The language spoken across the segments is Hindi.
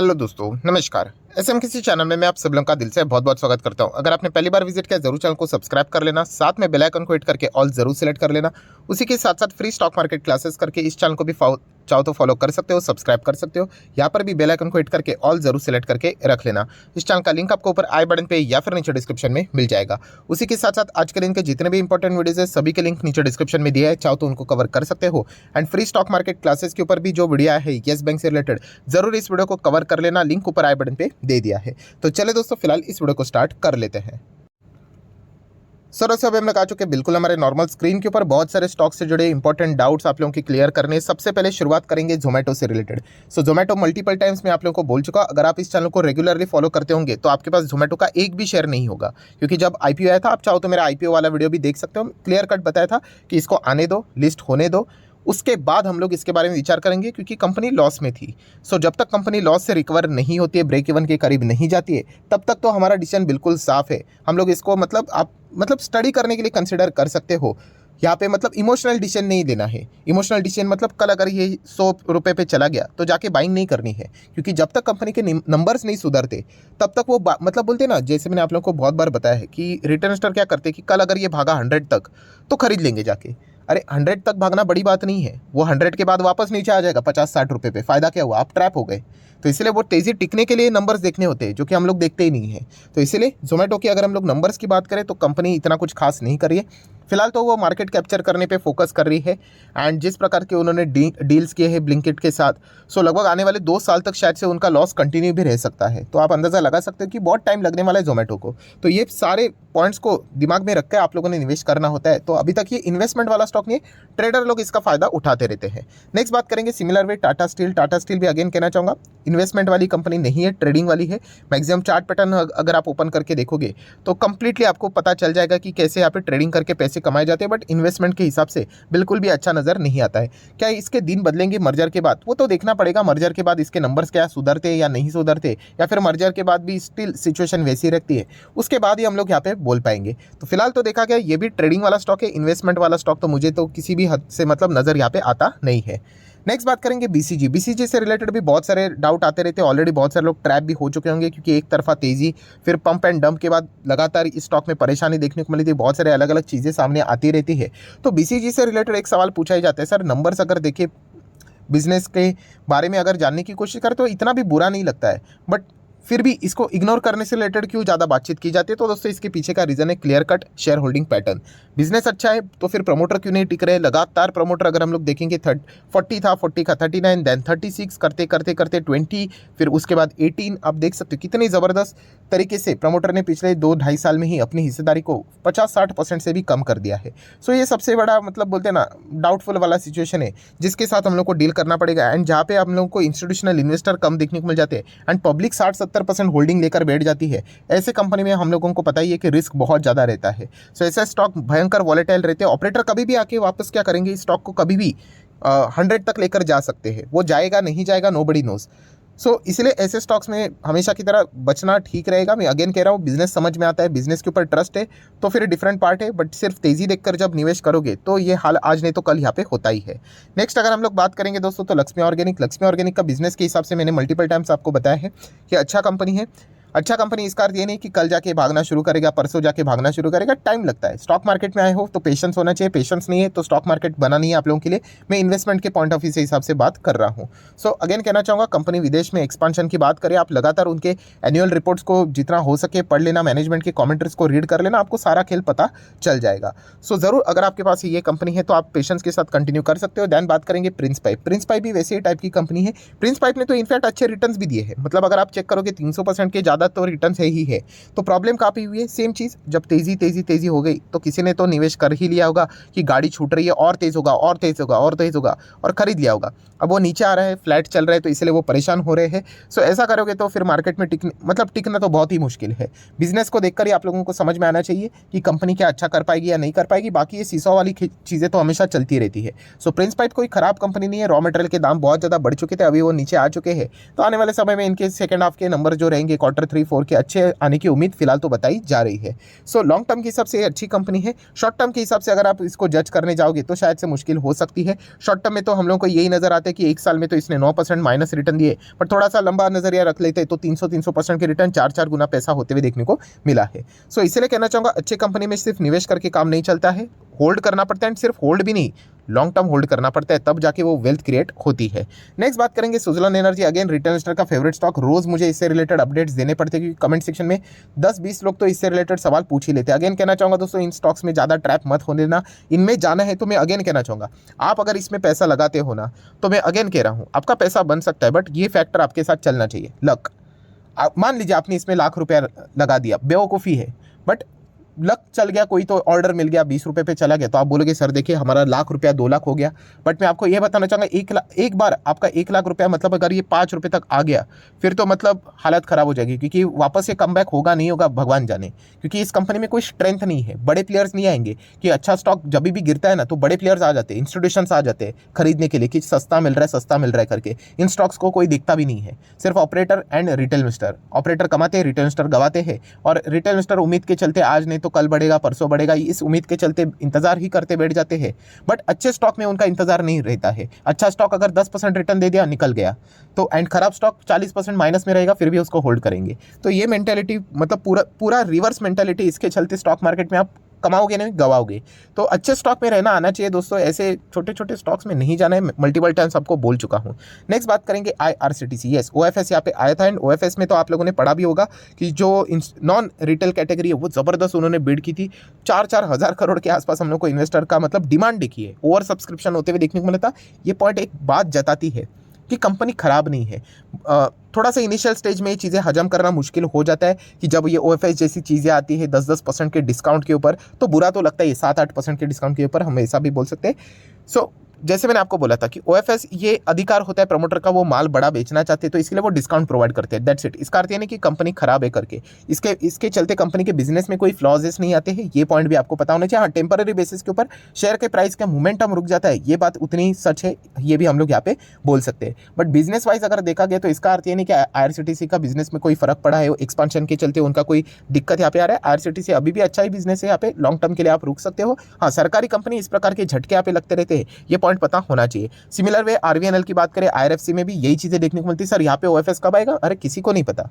हेलो दोस्तों, नमस्कार। एसएम किसी चैनल में मैं आप सब लोगों का दिल से बहुत बहुत स्वागत करता हूं। अगर आपने पहली बार विजिट किया जरूर चैनल को सब्सक्राइब कर लेना, साथ में बेल आइकन को हिट करके ऑल जरूर सेलेक्ट कर लेना। उसी के साथ साथ फ्री स्टॉक मार्केट क्लासेस करके इस चैनल को भी चाहो तो फॉलो कर सकते हो, सब्सक्राइब कर सकते हो। यहाँ पर भी बेल आइकन को हिट करके ऑल जरूर सेलेक्ट करके रख लेना। इस चैनल का लिंक आपको ऊपर आई बटन पे या फिर नीचे डिस्क्रिप्शन में मिल जाएगा। उसी के साथ साथ आज के दिन के जितने भी इंपॉर्टेंट वीडियोज है सभी के लिंक नीचे डिस्क्रिप्शन में दिया है, चाहो तो उनको कवर कर सकते हो। And free stock market classes के ऊपर भी जो वीडियो है येस बैंक से रिलेटेड, जरूर इस वीडियो को कवर कर लेना, लिंक ऊपर आई बटन पे दे दिया है। तो चले दोस्तों, फिलहाल इस वीडियो को स्टार्ट कर लेते हैं। सर अभी हमने कहा चुके बिल्कुल हमारे नॉर्मल स्क्रीन के ऊपर बहुत सारे स्टॉक से जुड़े इंपॉर्टेंट डाउट्स आप लोगों की क्लियर करने हैं। सबसे पहले शुरुआत करेंगे जोमेटो से रिलेटेड। सो जोमेटो मल्टीपल टाइम्स में आप लोगों को बोल चुका, अगर आप इस चैनल को रेगुलरली फॉलो करते होंगे तो आपके पास जोमेटो का एक भी शेयर नहीं होगा, क्योंकि जब आईपीओ आया था, आप चाहो तो मेरा आईपीओ वाला वीडियो भी देख सकते हो, क्लियर कट बताया था कि इसको आने दो, लिस्ट होने दो, उसके बाद हम लोग इसके बारे में विचार करेंगे, क्योंकि कंपनी लॉस में थी। सो जब तक कंपनी लॉस से रिकवर नहीं होती है, ब्रेक इवन के करीब नहीं जाती है, तब तक तो हमारा डिसीजन बिल्कुल साफ है। हम लोग इसको आप स्टडी करने के लिए कंसिडर कर सकते हो। यहाँ पे इमोशनल डिसीजन नहीं लेना है। इमोशनल डिसीजन कल अगर ये 100 रुपये पे चला गया तो जाके बाइंग नहीं करनी है, क्योंकि जब तक कंपनी के नंबर्स नहीं सुधरते तब तक वो बोलते ना, जैसे मैंने आप लोगों को बहुत बार बताया है कि रिटर्न स्टार क्या करते हैं कि कल अगर ये भागा 100 तक तो खरीद लेंगे जाके। अरे 100 तक भागना बड़ी बात नहीं है, वो 100 के बाद वापस नीचे आ जाएगा 50-60 रुपये पे, फायदा क्या हुआ, आप ट्रैप हो गए। तो इसलिए वो तेज़ी टिकने के लिए नंबर्स देखने होते हैं, जो कि हम लोग देखते ही नहीं है। तो इसलिए जोमेटो की अगर हम लोग नंबर्स की बात करें तो कंपनी इतना कुछ खास नहीं कर रही है। फिलहाल तो वो मार्केट कैप्चर करने पे फोकस कर रही है। एंड जिस प्रकार के उन्होंने डील्स किए हैं ब्लिंकिट के साथ, सो लगभग आने वाले 2 साल तक शायद से उनका लॉस कंटिन्यू भी रह सकता है। तो आप अंदाज़ा लगा सकते हो कि बहुत टाइम लगने वाला है जोमेटो को। तो ये सारे पॉइंट्स को दिमाग में रख के आप लोगों ने निवेश करना होता है। तो अभी तक ये इन्वेस्टमेंट वाला स्टॉक नहीं है, ट्रेडर लोग इसका फायदा उठाते रहते हैं। नेक्स्ट बात करेंगे similar way Tata steel. Tata steel भी अगेन कहना चाहूँगा इन्वेस्टमेंट वाली कंपनी नहीं है, ट्रेडिंग वाली है। मैक्सिमम चार्ट पैटर्न अगर आप ओपन करके देखोगे तो कंप्लीटली आपको पता चल जाएगा कि कैसे यहाँ पे ट्रेडिंग करके पैसे कमाए जाते हैं, बट इन्वेस्टमेंट के हिसाब से बिल्कुल भी अच्छा नजर नहीं आता है। क्या इसके दिन बदलेंगे मर्जर के बाद, वो तो देखना पड़ेगा। मर्जर के बाद इसके नंबर्स क्या सुधरते हैं या नहीं सुधरते, या फिर मर्जर के बाद भी स्टिल सिचुएशन वैसी रहती है, उसके बाद ही हम लोग यहाँ पे बोल पाएंगे। तो फिलहाल तो देखा गया ये भी ट्रेडिंग वाला स्टॉक है। इन्वेस्टमेंट वाला स्टॉक तो मुझे तो किसी भी हद से नजर यहाँ पे आता नहीं है। नेक्स्ट बात करेंगे बीसीजी। बीसीजी से रिलेटेड भी बहुत सारे डाउट आते रहते हैं। ऑलरेडी बहुत सारे लोग ट्रैप भी हो चुके होंगे, क्योंकि एक तरफा तेजी, फिर पंप एंड डंप के बाद लगातार इस स्टॉक में परेशानी देखने को मिली थी। बहुत सारे अलग अलग चीज़ें सामने आती रहती है। तो बीसीजी से रिलेटेड एक सवाल पूछा ही जाता है, सर नंबर्स अगर देखिए, बिजनेस के बारे में अगर जानने की कोशिश करें तो इतना भी बुरा नहीं लगता है, बट फिर भी इसको इग्नोर करने से रिलेटेड क्यों ज़्यादा बातचीत की जाती है? तो दोस्तों इसके पीछे का रीज़न है clear cut share holding pattern. Business अच्छा है तो फिर प्रमोटर क्यों नहीं टिक रहे? लगातार प्रमोटर अगर हम लोग देखेंगे 40 था, 40 का 39, देन 36 करते करते करते 20, फिर उसके बाद 18। आप देख सकते हो कितनी ज़बरदस्त तरीके से प्रमोटर ने पिछले 2-2.5 साल में ही अपनी हिस्सेदारी को 50-60% से भी कम कर दिया है। सो ये सबसे बड़ा बोलते हैं ना डाउटफुल वाला सिचुएशन है, जिसके साथ हम लोग को डील करना पड़ेगा। एंड जहाँ पे हम लोग को इंस्टीट्यूशनल इन्वेस्टर कम देखने को मिल जाते हैं एंड पब्लिक 60-70% होल्डिंग लेकर बैठ जाती है, ऐसे कंपनी में हम लोगों को पता ही है कि रिस्क बहुत ज़्यादा रहता है। सो ऐसा स्टॉक भयंकर वॉलेटाइल रहते हैं। ऑपरेटर कभी भी आके वापस क्या करेंगे, इस स्टॉक को कभी भी 100 तक लेकर जा सकते हैं। वो जाएगा नहीं जाएगा नोबडी नोज। सो इसलिए ऐसे स्टॉक्स में हमेशा की तरह बचना ठीक रहेगा। मैं अगेन कह रहा हूँ, बिजनेस समझ में आता है, बिजनेस के ऊपर ट्रस्ट है तो फिर डिफरेंट पार्ट है, बट सिर्फ तेजी देखकर जब निवेश करोगे तो ये हाल आज नहीं तो कल यहाँ पे होता ही है। नेक्स्ट अगर हम लोग बात करेंगे दोस्तों तो लक्ष्मी ऑर्गेनिक। लक्ष्मी ऑर्गेनिक का बिजनेस के हिसाब से मैंने मल्टीपल टाइम्स आपको बताया है कि अच्छा कंपनी है। अच्छा कंपनी इसका अर्थ ये नहीं कि कल जाके भागना शुरू करेगा, परसों जाके भागना शुरू करेगा, टाइम लगता है। स्टॉक मार्केट में आए हो तो पेशेंस होना चाहिए, पेशेंस नहीं है तो स्टॉक मार्केट बना नहीं है आप लोगों के लिए। मैं इन्वेस्टमेंट के पॉइंट ऑफ व्यू से हिसाब से बात कर रहा हूँ। सो अगेन कहना चाहूँगा, कंपनी विदेश में एक्सपांशन की बात करें, आप लगातार उनके एनुअल रिपोर्ट्स को जितना हो सके पढ़ लेना, मैनेजमेंट के कमेंट्रीज को रीड कर लेना, आपको सारा खेल पता चल जाएगा। सो ज़रूर अगर आपके पास ये कंपनी है तो आप पेशेंस के साथ कंटिन्यू कर सकते हो। दैन बात करेंगे प्रिंस पाइप। प्रिंस पाइप भी वैसे ही टाइप की कंपनी है। प्रिंस पाइप ने तो इनफैक्ट अच्छे रिटर्न्स भी दिए हैं। अगर आप चेक करोगे 300% के ज़्यादा तो रिटर्न्स है ही है। तो प्रॉब्लम कहाँ पे हुई है? सेम चीज़, जब तेजी हो गई तो किसी ने तो निवेश कर ही लिया होगा कि गाड़ी छूट रही है और तेज होगा और तेज होगा और तेज होगा, और खरीद लिया होगा। अब वो नीचे आ रहा है, फ्लैट चल रहा है, तो इसलिए वो परेशान हो रहे हैं। सो ऐसा करोगे तो फिर मार्केट में टिकना तो बहुत ही मुश्किल है। बिजनेस को देखकर ही आप लोगों को समझ में आना चाहिए कि कंपनी क्या अच्छा कर पाएगी या नहीं कर पाएगी। बाकी ये सीसो वाली चीज़ें तो हमेशा चलती रहती है। सो प्रिंस पाइप कोई खराब कंपनी नहीं है। रॉ मटेरियल के दाम बहुत ज़्यादा बढ़ चुके थे, अभी वो नीचे आ चुके हैं। तो आने वाले समय में इनके सेकंड हाफ के नंबर जो रहेंगे, क्वार्टर Q3 4 के अच्छे आने की उम्मीद फिलहाल तो बताई जा रही है। सो लॉन्ग टर्म के हिसाब से ये अच्छी कंपनी है। शॉर्ट टर्म के हिसाब से अगर आप इसको जज करने जाओगे तो शायद से मुश्किल हो सकती है। शॉर्ट टर्म में तो हम लोग को यही नजर आता है कि एक साल में तो इसने 9% माइनस रिटर्न दिए, पर थोड़ा सा लंबा नजरिया रख लेते तो 300% के रिटर्न 4 गुना पैसा होते हुए देखने को मिला है। सो इसलिए कहना चाहूंगा अच्छी कंपनी में सिर्फ निवेश करके काम नहीं चलता है, होल्ड करना पड़ता है। सिर्फ होल्ड भी नहीं, लॉन्ग टर्म होल्ड करना पड़ता है, तब जाके वो वेल्थ क्रिएट होती है। नेक्स्ट बात करेंगे Suzlon energy. Again retail investor का फेवरेट स्टॉक। रोज मुझे इससे रिलेटेड अपडेट्स देने पड़ते हैं, क्योंकि कमेंट सेक्शन में 10-20 लोग तो इससे रिलेटेड सवाल पूछ ही लेते हैं। अगेन कहना चाहूंगा दोस्तों, इन स्टॉक्स में ज़्यादा ट्रैप मत होने देना। इनमें जाना है तो मैं अगेन कहना चाहूंगा, आप अगर इसमें पैसा लगाते हो ना, तो मैं अगेन कह रहा हूँ आपका पैसा बन सकता है, बट ये फैक्टर आपके साथ चलना चाहिए, लक। मान लीजिए आपने इसमें ₹1,00,000 लगा दिया, बेवकूफ़ी है, बट लक चल गया, कोई तो ऑर्डर मिल गया 20 रुपये पे चला गया, तो आप बोलोगे सर देखिए हमारा ₹1,00,000 2 लाख हो गया। बट मैं आपको यह बताना चाहूँगा, एक बार आपका ₹1,00,000 मतलब अगर ये ₹5 तक आ गया, फिर तो मतलब हालत ख़राब हो जाएगी, क्योंकि वापस ये कमबैक होगा नहीं होगा भगवान जाने। क्योंकि इस कंपनी में कोई स्ट्रेंथ नहीं है, बड़े प्लेयर्स नहीं आएंगे कि अच्छा स्टॉक जब भी गिरता है ना तो बड़े प्लेयर्स आ जाते हैं, इंस्टीट्यूशंस आ जाते हैं खरीदने के लिए कि सस्ता मिल रहा है करके। इन स्टॉक्स को कोई दिखता भी नहीं है, सिर्फ operator and retail investor. Operator कमाते हैं, रिटेल इन्वेस्टर गवाते हैं, और रिटेल इन्वेस्टर उम्मीद के चलते आज नहीं तो कल बढ़ेगा, परसों बढ़ेगा, इस उम्मीद के चलते इंतजार ही करते बैठ जाते हैं। बट अच्छे स्टॉक में उनका इंतजार नहीं रहता है। अच्छा स्टॉक अगर 10% रिटर्न दे दिया, निकल गया तो, एंड खराब स्टॉक 40% माइनस में रहेगा, फिर भी उसको होल्ड करेंगे। तो ये मेंटेलिटी मतलब पूरा रिवर्स मेंटेलिटी, इसके चलते स्टॉक मार्केट में आप कमाओगे नहीं, गवाओगे। तो अच्छे स्टॉक में रहना आना चाहिए दोस्तों, ऐसे छोटे छोटे स्टॉक्स में नहीं जाना है। मल्टीपल टाइम्स आपको बोल चुका हूँ। नेक्स्ट बात करेंगे IRCTC। यस, OFS यहाँ पे आया था, एंड OFS में तो आप लोगों ने पढ़ा भी होगा कि जो नॉन रिटेल कैटेगरी है वो ज़बरदस्त उन्होंने बिड की थी। 4-4 हज़ार करोड़ के आसपास हम लोग को इन्वेस्टर का मतलब डिमांड देखी है, ओवर सब्सक्रिप्शन होते हुए देखने को मिला था। ये पॉइंट एक बात जताती है कि कंपनी खराब नहीं है। थोड़ा सा इनिशियल स्टेज में ये चीज़ें हजम करना मुश्किल हो जाता है कि जब ये OFS जैसी चीज़ें आती है 10-10% के डिस्काउंट के ऊपर, तो बुरा तो लगता है। 7-8% के डिस्काउंट के ऊपर हम ऐसा भी बोल सकते हैं। सो जैसे मैंने आपको बोला था कि OFS ये अधिकार होता है प्रमोटर का, वो माल बड़ा बेचना चाहते हैं तो इसके लिए वो डिस्काउंट प्रोवाइड करते हैं, दैट्स इट। इसका अर्थ ये नहीं कि कंपनी खराब है करके। इसके चलते कंपनी के बिजनेस में कोई फ्लॉजेस नहीं आते हैं, ये पॉइंट भी आपको पता होना चाहिए। हाँ, टेम्पररी बेसिस के ऊपर शेयर के प्राइस का मोमेंटम रुक जाता है, ये बात उतनी सच है, ये भी हम लोग यहाँ पे बोल सकते हैं। बट बिजनेस वाइज अगर देखा गया तो इसका अर्थ ये नहीं कि IRCTC का बिजनेस में कोई फर्क पड़ा है, एक्सपांशन के चलते उनका कोई दिक्कत यहाँ पे आ रहा है। IRCTC अभी भी अच्छा ही बिजनेस है, यहाँ पे लॉन्ग टर्म के लिए आप रुक सकते हो। हाँ, सरकारी कंपनी इस प्रकार के झटके यहाँ पे लगते रहते हैं, ये पॉइंट पता होना चाहिए। सिमिलर वे RVNL की बात करें, IRFC में भी यही चीजें देखने को मिलती है। सर यहाँ पे OFS कब आएगा? अरे किसी को नहीं पता,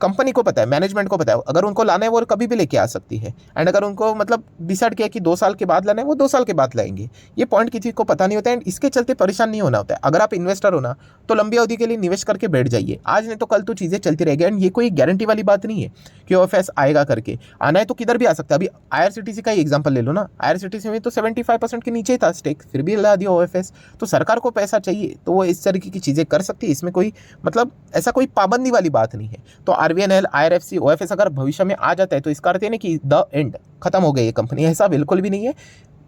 कंपनी को पता है, मैनेजमेंट को पता है। अगर उनको लाना है वो कभी भी लेके आ सकती है, एंड अगर उनको मतलब डिसाइड किया कि 2 साल के बाद लाना है, वो 2 साल के बाद लाएंगे। ये पॉइंट किसी को पता नहीं होता है, एंड इसके चलते परेशान नहीं होना होता है। अगर आप इन्वेस्टर हो ना, तो लंबी अवधि के लिए निवेश करके बैठ जाइए, आज नहीं तो कल तो चीज़ें चलती रहेगी। एंड ये कोई गारंटी वाली बात नहीं है कि OFS आएगा करके, आना है तो किधर भी आ सकता है। अभी IRCTC का ही एग्जाम्पल ले लो ना, IRCTC में तो 75% के नीचे था स्टेक, फिर भी ला दिया OFS। तो सरकार को पैसा चाहिए तो वो इस तरीके की चीज़ें कर सकती है, इसमें कोई मतलब ऐसा कोई पाबंदी वाली बात नहीं है। तो RVNL, IRFC, OFS अगर भविष्य में आ जाता है तो इसका अर्थ है नहीं कि द एंड, खत्म हो गई ये कंपनी, ऐसा बिल्कुल भी नहीं है।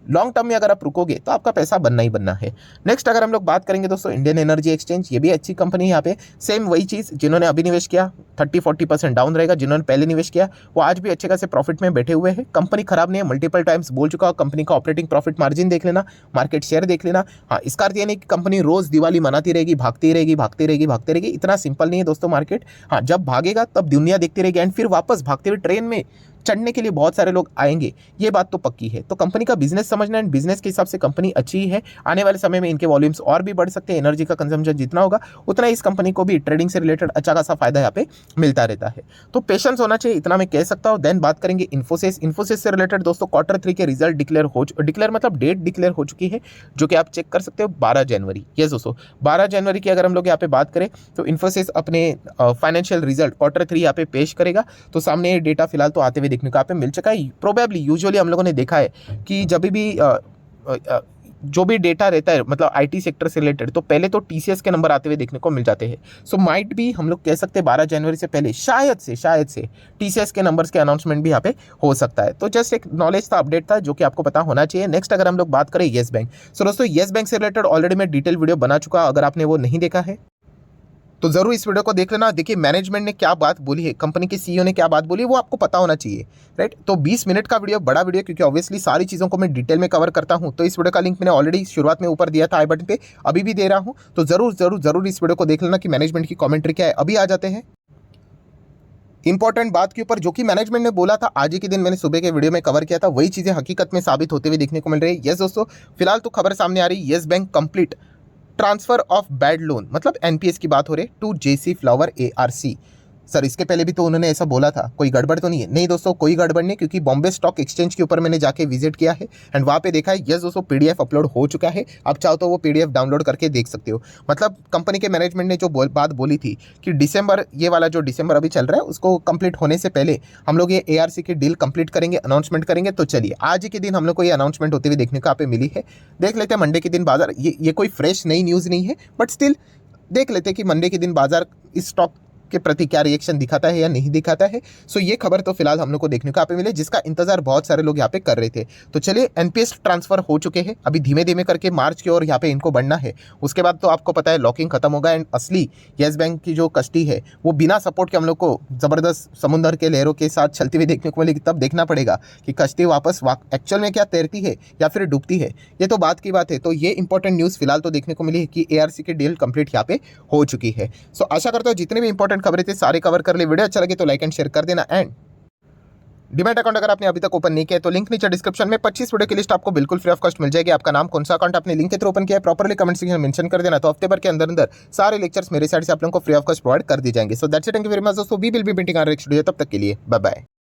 लॉन्ग टर्म में अगर आप रुकोगे तो आपका पैसा बनना ही बनना है। नेक्स्ट अगर हम लोग बात करेंगे दोस्तों, इंडियन एनर्जी एक्सचेंज, ये भी अच्छी कंपनी है। यहाँ पे सेम वही चीज़, जिन्होंने अभी निवेश किया 30-40% डाउन रहेगा, जिन्होंने पहले निवेश किया वो आज भी अच्छे खासे प्रॉफिट में बैठे हुए हैं। कंपनी खराब नहीं है, मल्टीपल टाइम्स बोल चुका हूँ। कंपनी का ऑपरेटिंग प्रॉफिट मार्जिन देख लेना, मार्केट शेयर देख लेना। हाँ, इसका अर्थ ये नहीं कि कंपनी रोज दिवाली मनाती रहेगी, भागती रहेगी, इतना सिंपल नहीं है दोस्तों मार्केट। हाँ, जब भागेगा तब दुनिया देखती रहेगी, एंड फिर वापस भागते हुए ट्रेन में चढ़ने के लिए बहुत सारे लोग आएंगे, ये बात तो पक्की है। तो कंपनी का बिजनेस समझना, एंड बिजनेस के हिसाब से कंपनी अच्छी है। आने वाले समय में इनके वॉल्यूम्स और भी बढ़ सकते हैं, एनर्जी का कंजम्पशन जितना होगा उतना इस कंपनी को भी ट्रेडिंग से रिलेटेड अच्छा खासा फायदा यहाँ पे मिलता रहता है। तो पेशेंस होना चाहिए, इतना मैं कह सकता हूँ। देन बात करेंगे इन्फोसिस से रिलेटेड दोस्तों, Q3 के रिजल्ट डिक्लेयर मतलब डेट डिक्लेयर हो चुकी है, जो कि आप चेक कर सकते हो 12 जनवरी। यस दोस्तों, 12 जनवरी की अगर हम लोग यहाँ पे बात करें तो इन्फोसिस अपने फाइनेंशियल रिजल्ट Q3 यहाँ पे पेश करेगा। तो सामने ये डेटा फिलहाल तो आते हुए देखने को यहाँ पे मिल चुका है। प्रोबेबली यूजुअली हम लोगों ने देखा है कि जब भी जो भी डेटा रहता है मतलब IT सेक्टर से रिलेटेड, तो पहले तो TCS के नंबर आते हुए देखने को मिल जाते हैं। सो माइट भी हम लोग कह सकते हैं 12 जनवरी से पहले शायद से TCS के नंबर्स के अनाउंसमेंट भी यहाँ पे हो सकता है। तो जस्ट एक नॉलेज था, अपडेट था, जो कि आपको पता होना चाहिए। नेक्स्ट अगर हम लोग बात करें येस बैंक, सो दोस्तों येस बैंक से रिलेटेड ऑलरेडी मैं डिटेल वीडियो बना चुका, अगर आपने वो नहीं देखा है तो जरूर इस वीडियो को देख लेना। देखिए मैनेजमेंट ने क्या बात बोली है, कंपनी के CEO ने क्या बात बोली है, वो आपको पता होना चाहिए, राइट। तो 20 मिनट का वीडियो, बड़ा वीडियो, क्योंकि ऑब्वियसली सारी चीज़ों को मैं डिटेल में कवर करता हूं। तो इस वीडियो का लिंक मैंने ऑलरेडी शुरुआत में ऊपर दिया था आई बटन पे, अभी भी दे रहा हूं। तो जरूर इस वीडियो को देख लेना कि मैनेजमेंट की कॉमेंट्री क्या है। अभी आ जाते हैं इंपॉर्टेंट बात के ऊपर जो कि मैनेजमेंट ने बोला था, आज ही के दिन मैंने सुबह के वीडियो में कवर किया था, वही चीजें हकीकत में साबित होते हुए देखने को मिल रही है। यस दोस्तों, फिलहाल तो खबर सामने आ रही है, Yes Bank complete transfer of bad loan, मतलब एनपीएस की बात हो रही है, to JC Flower ARC. Sir इसके पहले भी तो उन्होंने ऐसा बोला था, कोई गड़बड़ तो नहीं है? नहीं दोस्तों, कोई गड़बड़ नहीं, क्योंकि बॉम्बे स्टॉक एक्सचेंज के ऊपर मैंने जाके विजिट किया है एंड वहाँ पे देखा है, यस दोस्तों पीडीएफ अपलोड हो चुका है। आप चाहो तो वो पीडीएफ डाउनलोड करके देख सकते हो। मतलब कंपनी के मैनेजमेंट ने जो बात बोली थी कि दिसंबर, ये वाला जो दिसंबर अभी चल रहा है, उसको कंप्लीट होने से पहले हम लोग ये एआरसी की डील कंप्लीट करेंगे, अनाउंसमेंट करेंगे। तो चलिए आज ही के दिन हम लोग को ये अनाउंसमेंट होते हुए देखने को यहाँ पे मिली है। देख लेते हैं मंडे के दिन बाजार, ये कोई फ्रेश नई न्यूज़ नहीं है, बट स्टिल देख लेते हैं कि मंडे के दिन बाजार इस स्टॉक के प्रति क्या रिएक्शन दिखाता है या नहीं दिखाता है। सो ये खबर तो फिलहाल हम लोग को देखने को यहाँ पे मिले, जिसका इंतजार बहुत सारे लोग यहाँ पे कर रहे थे। तो चलिए, एनपीएस ट्रांसफर हो चुके हैं, अभी धीमे धीमे करके मार्च की ओर यहाँ पे इनको बढ़ना है। उसके बाद तो आपको पता है लॉकिंग खत्म होगा एंड असली येस बैंक की जो कश्ती है वो बिना सपोर्ट के हम लोग को जबरदस्त समुद्र के लहरों के साथ चलती हुई देखने को मिलेगी। तब देखना पड़ेगा कि कश्ती वापस एक्चुअल में क्या तैरती है या फिर डूबती है, ये तो बात की बात है। तो ये इंपॉर्टेंट न्यूज़ फिलहाल तो देखने को मिली है कि एआरसी की डील कंप्लीट यहाँ पे हो चुकी है। सो आशा करता हूँ जितने भी इंपॉर्टेंट खबरें थे सारे कवर कर ले। वीडियो अच्छा लगे तो लाइक एंड शेयर कर देना एंड डीमैट अकाउंट अगर आपने अभी तक ओपन नहीं किया तो लिंक नीचे डिस्क्रिप्शन में 25 वीडियो की लिस्ट आपको बिल्कुल फ्री ऑफ कॉस्ट मिल जाएगी। आपका नाम कौन सा अकाउंट आपने लिंक के थ्रू ओपन किया है प्रॉपर्ली कमेंट सेक्शन में मेंशन कर देना, तो हफ्ते भर के अंदर अंदर सारे लेक्चर्स मेरे साइड से आप लोगों को फ्री ऑफ कॉस्ट प्रोवाइड कर दी जाएंगे। So that's it, thank you very much दोस्तों, we will be meeting our next video, तब तक के लिए बाय बाय।